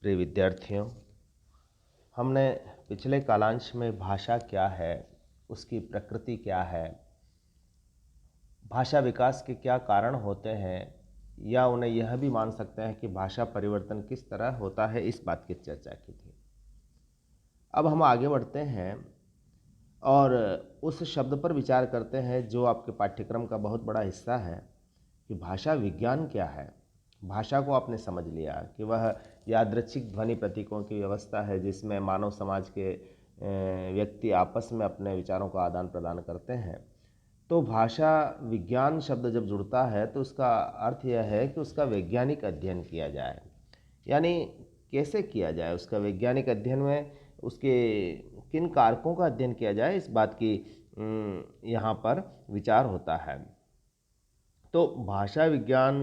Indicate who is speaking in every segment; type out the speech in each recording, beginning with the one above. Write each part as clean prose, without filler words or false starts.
Speaker 1: प्रिय विद्यार्थियों, हमने पिछले कालांश में भाषा क्या है, उसकी प्रकृति क्या है, भाषा विकास के क्या कारण होते हैं, या उन्हें यह भी मान सकते हैं कि भाषा परिवर्तन किस तरह होता है, इस बात की चर्चा की थी। अब हम आगे बढ़ते हैं और उस शब्द पर विचार करते हैं जो आपके पाठ्यक्रम का बहुत बड़ा हिस्सा है कि भाषा विज्ञान क्या है। भाषा को आपने समझ लिया कि वह यादृच्छिक ध्वनि प्रतीकों की व्यवस्था है जिसमें मानव समाज के व्यक्ति आपस में अपने विचारों का आदान प्रदान करते हैं। तो भाषा विज्ञान शब्द जब जुड़ता है तो उसका अर्थ यह है कि उसका वैज्ञानिक अध्ययन किया जाए, यानी कैसे किया जाए उसका वैज्ञानिक अध्ययन में उसके किन कारकों का अध्ययन किया जाए, इस बात की यहाँ पर विचार होता है। तो भाषा विज्ञान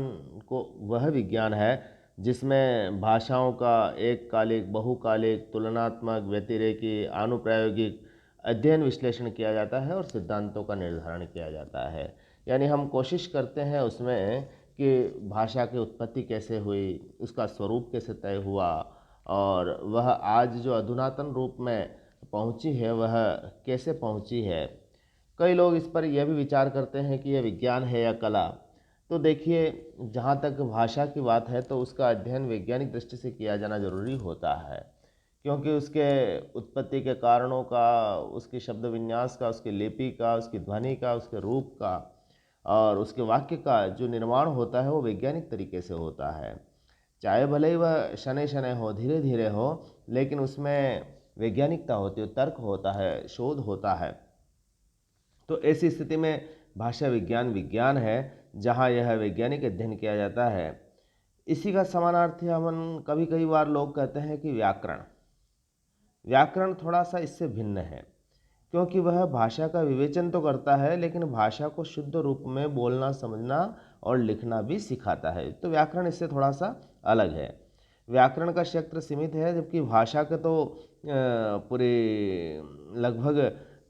Speaker 1: को वह विज्ञान है जिसमें भाषाओं का एक कालिक, बहुकालिक, तुलनात्मक, व्यतिरेकी, आनुप्रायोगिक अध्ययन विश्लेषण किया जाता है और सिद्धांतों का निर्धारण किया जाता है। यानी हम कोशिश करते हैं उसमें कि भाषा की उत्पत्ति कैसे हुई, उसका स्वरूप कैसे तय हुआ और वह आज जो अधुनातन रूप में पहुंची है वह कैसे पहुंची है। कई लोग इस पर यह भी विचार करते हैं कि यह विज्ञान है या कला। तो देखिए, जहाँ तक भाषा की बात है तो उसका अध्ययन वैज्ञानिक दृष्टि से किया जाना जरूरी होता है, क्योंकि उसके उत्पत्ति के कारणों का, उसके शब्द विन्यास का, उसकी लिपि का, उसकी ध्वनि का, उसके रूप का और उसके वाक्य का जो निर्माण होता है वो वैज्ञानिक तरीके से होता है। चाहे भले ही वह शनै शनै हो, धीरे धीरे हो, लेकिन उसमें वैज्ञानिकता होती है, तर्क होता है, शोध होता है। तो ऐसी स्थिति में भाषा विज्ञान विज्ञान है जहाँ यह वैज्ञानिक अध्ययन किया जाता है। इसी का समानार्थी हम कभी कई बार लोग कहते हैं कि व्याकरण थोड़ा सा इससे भिन्न है, क्योंकि वह भाषा का विवेचन तो करता है लेकिन भाषा को शुद्ध रूप में बोलना, समझना और लिखना भी सिखाता है। तो व्याकरण इससे थोड़ा सा अलग है। व्याकरण का क्षेत्र सीमित है, जबकि भाषा का तो लगभग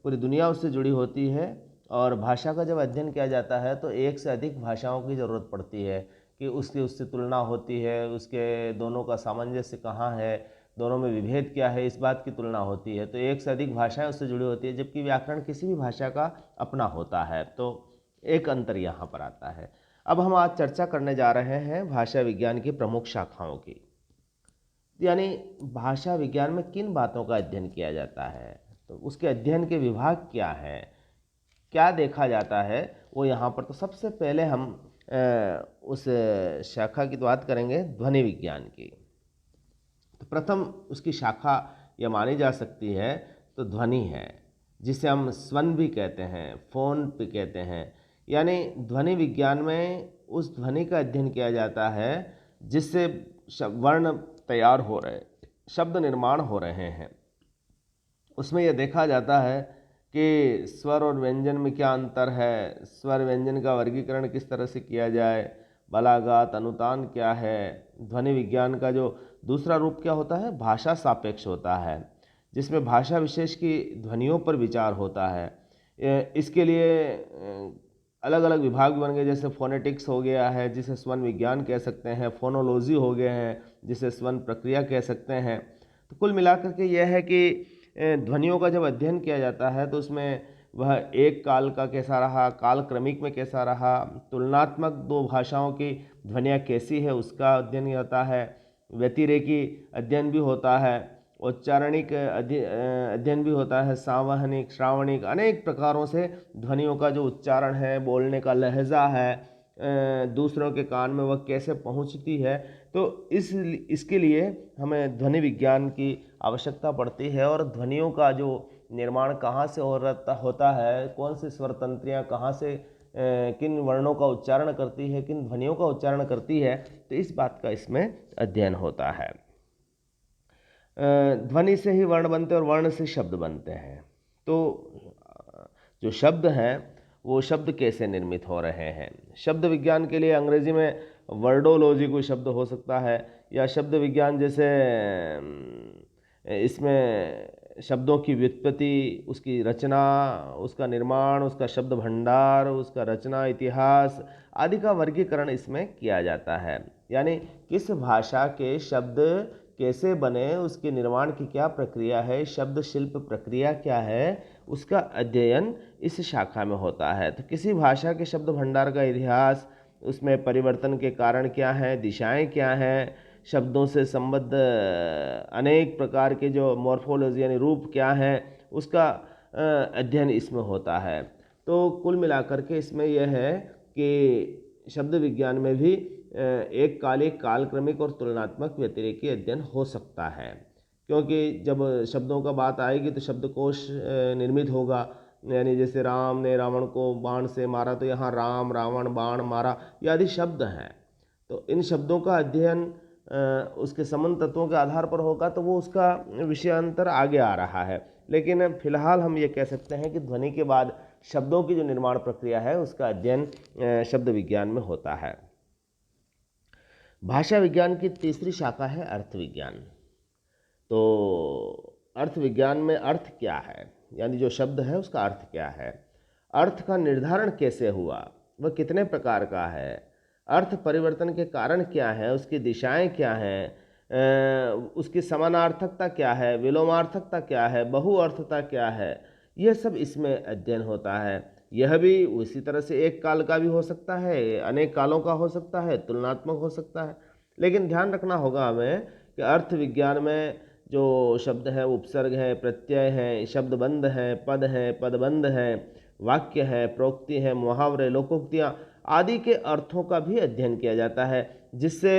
Speaker 1: पूरी दुनिया उससे जुड़ी होती है। और भाषा का जब अध्ययन किया जाता है तो एक से अधिक भाषाओं की ज़रूरत पड़ती है कि उससे तुलना होती है, उसके दोनों का सामंजस्य कहाँ है, दोनों में विभेद क्या है, इस बात की तुलना होती है। तो एक से अधिक भाषाएं उससे जुड़ी होती है, जबकि व्याकरण किसी भी भाषा का अपना होता है। तो एक अंतर यहाँ पर आता है। अब हम आज चर्चा करने जा रहे हैं भाषा विज्ञान की प्रमुख शाखाओं की, यानी भाषा विज्ञान में किन बातों का अध्ययन किया जाता है, तो उसके अध्ययन के विभाग क्या हैं, क्या देखा जाता है, वो यहाँ पर। तो सबसे पहले हम उस शाखा की बात करेंगे ध्वनि विज्ञान की। तो प्रथम उसकी शाखा यह मानी जा सकती है तो ध्वनि है, जिसे हम स्वन भी कहते हैं, फोन भी कहते हैं। यानी ध्वनि विज्ञान में उस ध्वनि का अध्ययन किया जाता है जिससे वर्ण तैयार हो रहे, शब्द निर्माण हो रहे हैं। उसमें यह देखा जाता है कि स्वर और व्यंजन में क्या अंतर है, स्वर व्यंजन का वर्गीकरण किस तरह से किया जाए, बलागात, अनुतान क्या है। ध्वनि विज्ञान का जो दूसरा रूप क्या होता है, भाषा सापेक्ष होता है, जिसमें भाषा विशेष की ध्वनियों पर विचार होता है। इसके लिए अलग अलग विभाग बन गए, जैसे फोनेटिक्स हो गया है जिसे स्वन विज्ञान कह सकते हैं, फोनोलॉजी हो गए हैं जिसे स्वन प्रक्रिया कह सकते हैं। तो कुल मिलाकर के यह है कि ध्वनियों का जब अध्ययन किया जाता है तो उसमें वह एक काल का कैसा रहा, काल क्रमिक में कैसा रहा, तुलनात्मक दो भाषाओं की ध्वनियाँ कैसी है उसका अध्ययन होता है, व्यतिरेकी अध्ययन भी होता है, औच्चारणिक अध्ययन भी होता है, संवहनिक, श्रावणिक, अनेक प्रकारों से ध्वनियों का जो उच्चारण है, बोलने का लहजा है, दूसरों के कान में वह कैसे पहुंचती है। तो इसके लिए हमें ध्वनि विज्ञान की आवश्यकता पड़ती है। और ध्वनियों का जो निर्माण कहाँ से होता है, कौन सी स्वर तंत्रियाँ कहाँ से किन वर्णों का उच्चारण करती है, किन ध्वनियों का उच्चारण करती है, तो इस बात का इसमें अध्ययन होता है। ध्वनि से ही वर्ण बनते हैं और वर्ण से शब्द बनते हैं। तो जो शब्द हैं वो शब्द कैसे निर्मित हो रहे हैं। शब्द विज्ञान के लिए अंग्रेजी में वर्डोलॉजी कोई शब्द हो सकता है, या शब्द विज्ञान जैसे इसमें शब्दों की व्युत्पत्ति, उसकी रचना, उसका निर्माण, उसका शब्द भंडार, उसका रचना इतिहास आदि का वर्गीकरण इसमें किया जाता है। यानी किस भाषा के शब्द कैसे बने, उसके निर्माण की क्या प्रक्रिया है, शब्द शिल्प प्रक्रिया क्या है, उसका अध्ययन इस शाखा में होता है। तो किसी भाषा के शब्द भंडार का इतिहास, उसमें परिवर्तन के कारण क्या हैं, दिशाएं क्या हैं, शब्दों से संबद्ध अनेक प्रकार के जो मॉर्फोलॉजी यानी रूप क्या हैं, उसका अध्ययन इसमें होता है। तो कुल मिलाकर के इसमें यह है कि शब्द विज्ञान में भी एक कालिक, कालक्रमिक और तुलनात्मक व्यतिरेकी अध्ययन हो सकता है, क्योंकि जब शब्दों का बात आएगी तो शब्दकोश निर्मित होगा। यानी जैसे राम ने रावण को बाण से मारा, तो यहाँ राम, रावण, बाण, मारा ये आदि शब्द हैं। तो इन शब्दों का अध्ययन उसके संबंध तत्वों के आधार पर होगा, तो वो उसका विषयांतर आगे आ रहा है। लेकिन फिलहाल हम ये कह सकते हैं कि ध्वनि के बाद शब्दों की जो निर्माण प्रक्रिया है उसका अध्ययन शब्द विज्ञान में होता है। भाषा विज्ञान की तीसरी शाखा है अर्थ विज्ञान। तो अर्थ विज्ञान में अर्थ क्या है, यानी जो शब्द है उसका अर्थ क्या है, अर्थ का निर्धारण कैसे हुआ, वह कितने प्रकार का है, अर्थ परिवर्तन के कारण क्या है, उसकी दिशाएं क्या हैं, उसकी समानार्थकता क्या है, विलोमार्थकता क्या है, बहुअर्थता क्या है, यह सब इसमें अध्ययन होता है। यह भी उसी तरह से एक काल का भी हो सकता है, अनेक कालों का हो सकता है, तुलनात्मक हो सकता है। लेकिन ध्यान रखना होगा हमें कि अर्थ विज्ञान में जो शब्द है, उपसर्ग है, प्रत्यय है, शब्दबंध है, पद है, पदबंध है, वाक्य है, प्रोक्ति है, मुहावरे, लोकोक्तियाँ आदि के अर्थों का भी अध्ययन किया जाता है, जिससे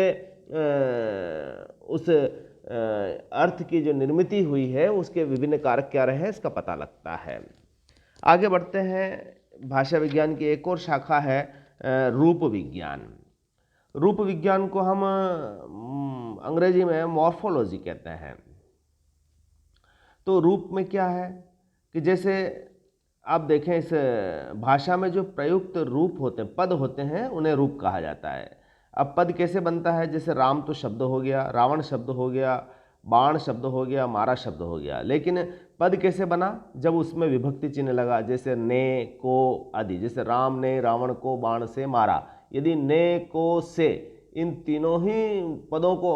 Speaker 1: उस अर्थ की जो निर्मिति हुई है उसके विभिन्न कारक क्या रहे हैं इसका पता लगता है। आगे बढ़ते हैं। भाषा विज्ञान की एक और शाखा है रूप विज्ञान। रूप विज्ञान को हम अंग्रेजी में मॉर्फोलॉजी कहते हैं। तो रूप में क्या है कि जैसे आप देखें, इस भाषा में जो प्रयुक्त रूप होते हैं, पद होते हैं, उन्हें रूप कहा जाता है। अब पद कैसे बनता है, जैसे राम तो शब्द हो गया, रावण शब्द हो गया, बाण शब्द हो गया, मारा शब्द हो गया। लेकिन पद कैसे बना, जब उसमें विभक्ति चिन्ह लगा, जैसे ने, को आदि। जैसे राम ने रावण को बाण से मारा, यदि ने, को, से इन तीनों ही पदों को,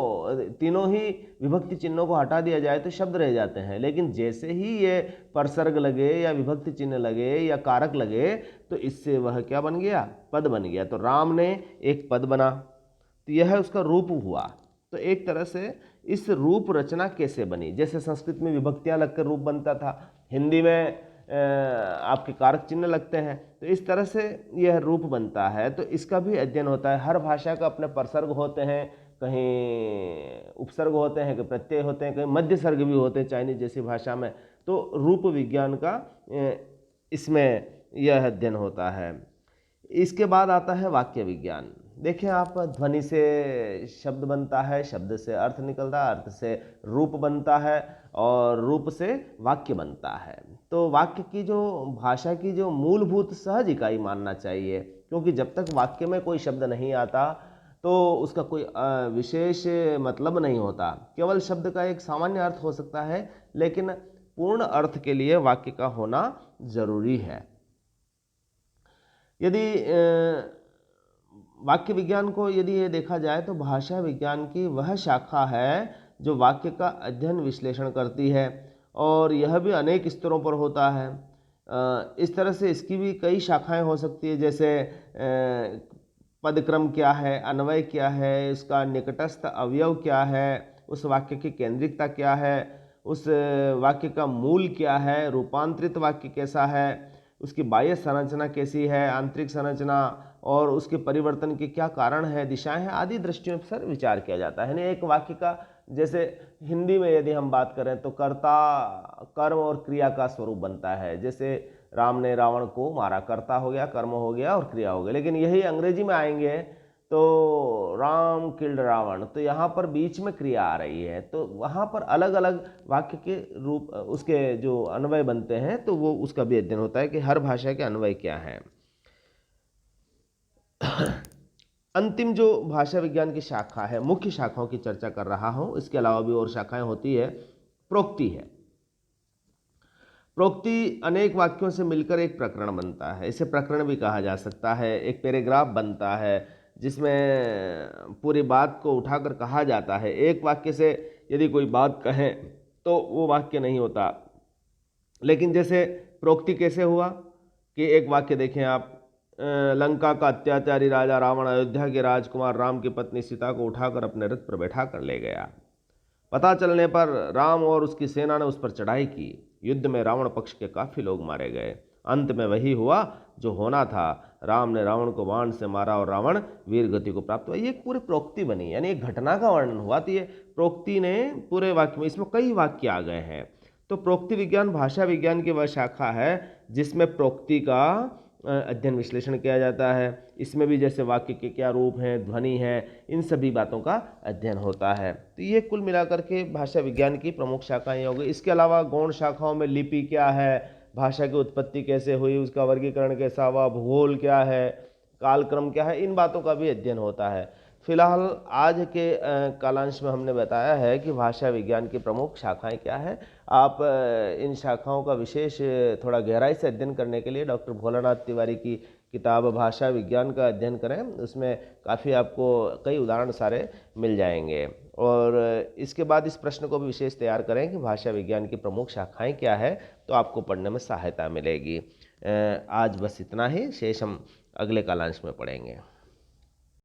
Speaker 1: तीनों ही विभक्ति चिन्हों को हटा दिया जाए तो शब्द रह जाते हैं। लेकिन जैसे ही ये परसर्ग लगे या विभक्ति चिन्ह लगे या कारक लगे तो इससे वह क्या बन गया, पद बन गया। तो राम ने एक पद बना, तो यह उसका रूप हुआ। तो एक तरह से इस रूप रचना कैसे बनी, जैसे संस्कृत में विभक्तियां लगकर रूप बनता था, हिंदी में आपके कारक चिन्ह लगते हैं, तो इस तरह से यह रूप बनता है। तो इसका भी अध्ययन होता है। हर भाषा का अपने परसर्ग होते हैं, कहीं उपसर्ग होते हैं, कहीं प्रत्यय होते हैं, कहीं मध्य सर्ग भी होते हैं चाइनीज जैसी भाषा में। तो रूप विज्ञान का इसमें यह अध्ययन होता है। इसके बाद आता है वाक्य विज्ञान। देखें आप, ध्वनि से शब्द बनता है, शब्द से अर्थ निकलता है, अर्थ से रूप बनता है और रूप से वाक्य बनता है। तो वाक्य की जो भाषा की जो मूलभूत सहज इकाई मानना चाहिए, क्योंकि जब तक वाक्य में कोई शब्द नहीं आता तो उसका कोई विशेष मतलब नहीं होता। केवल शब्द का एक सामान्य अर्थ हो सकता है, लेकिन पूर्ण अर्थ के लिए वाक्य का होना जरूरी है। यदि वाक्य विज्ञान को यदि ये देखा जाए तो भाषा विज्ञान की वह शाखा है जो वाक्य का अध्ययन विश्लेषण करती है, और यह भी अनेक स्तरों पर होता है। इस तरह से इसकी भी कई शाखाएं हो सकती है, जैसे पदक्रम क्या है, अन्वय क्या है, उसका निकटस्थ अवयव क्या है, उस वाक्य की केंद्रिकता क्या है, उस वाक्य का मूल क्या है, रूपांतरित वाक्य कैसा है, उसकी बाह्य संरचना कैसी है, आंतरिक संरचना, और उसके परिवर्तन के क्या कारण है, दिशाएं हैं, आदि दृष्टियों पर विचार किया जाता है। एक वाक्य का, जैसे हिंदी में यदि हम बात करें तो कर्ता, कर्म और क्रिया का स्वरूप बनता है। जैसे राम ने रावण को मारा, कर्ता हो गया, कर्म हो गया और क्रिया हो गई। लेकिन यही अंग्रेजी में आएंगे तो राम किल्ड रावण, तो यहाँ पर बीच में क्रिया आ रही है। तो वहाँ पर अलग अलग वाक्य के रूप, उसके जो अन्वय बनते हैं, तो वो उसका भी अध्ययन होता है कि हर भाषा के अन्वय क्या हैं। अंतिम जो भाषा विज्ञान की शाखा है, मुख्य शाखाओं की चर्चा कर रहा हूं, इसके अलावा भी और शाखाएं होती है। प्रोक्ति है। प्रोक्ति अनेक वाक्यों से मिलकर एक प्रकरण बनता है, इसे प्रकरण भी कहा जा सकता है। एक पैराग्राफ बनता है जिसमें पूरी बात को उठाकर कहा जाता है। एक वाक्य से यदि कोई बात कहें तो वो वाक्य नहीं होता। लेकिन जैसे प्रोक्ति कैसे हुआ कि एक वाक्य देखें आप, लंका का अत्याचारी राजा रावण अयोध्या के राजकुमार राम की पत्नी सीता को उठाकर अपने रथ पर बैठा कर ले गया। पता चलने पर राम और उसकी सेना ने उस पर चढ़ाई की। युद्ध में रावण पक्ष के काफी लोग मारे गए। अंत में वही हुआ जो होना था, राम ने रावण को बाण से मारा और रावण वीर गति को प्राप्त हुआ। ये एक पूरी प्रोक्ति बनी, यानी एक घटना का वर्णन हुआ। तो ये प्रोक्ति ने पूरे वाक्य में, इसमें कई वाक्य आ गए हैं। तो प्रोक्ति विज्ञान भाषा विज्ञान की वह शाखा है जिसमें प्रोक्ति का अध्ययन विश्लेषण किया जाता है। इसमें भी जैसे वाक्य के क्या रूप हैं, ध्वनि है, इन सभी बातों का अध्ययन होता है। तो ये कुल मिलाकर के भाषा विज्ञान की प्रमुख शाखाएं हो गई। इसके अलावा गौण शाखाओं में लिपि क्या है, भाषा की उत्पत्ति कैसे हुई, उसका वर्गीकरण कैसा हुआ, भूगोल क्या है, कालक्रम क्या है, इन बातों का भी अध्ययन होता है। फिलहाल आज के कालांश में हमने बताया है कि भाषा विज्ञान की प्रमुख शाखाएं क्या है। आप इन शाखाओं का विशेष थोड़ा गहराई से अध्ययन करने के लिए डॉक्टर भोलानाथ तिवारी की किताब भाषा विज्ञान का अध्ययन करें। उसमें काफ़ी आपको कई उदाहरण सारे मिल जाएंगे। और इसके बाद इस प्रश्न को भी विशेष तैयार करें कि भाषा विज्ञान की प्रमुख शाखाएं क्या है, तो आपको पढ़ने में सहायता मिलेगी। आज बस इतना ही, शेष हम अगले कालांश में पढ़ेंगे।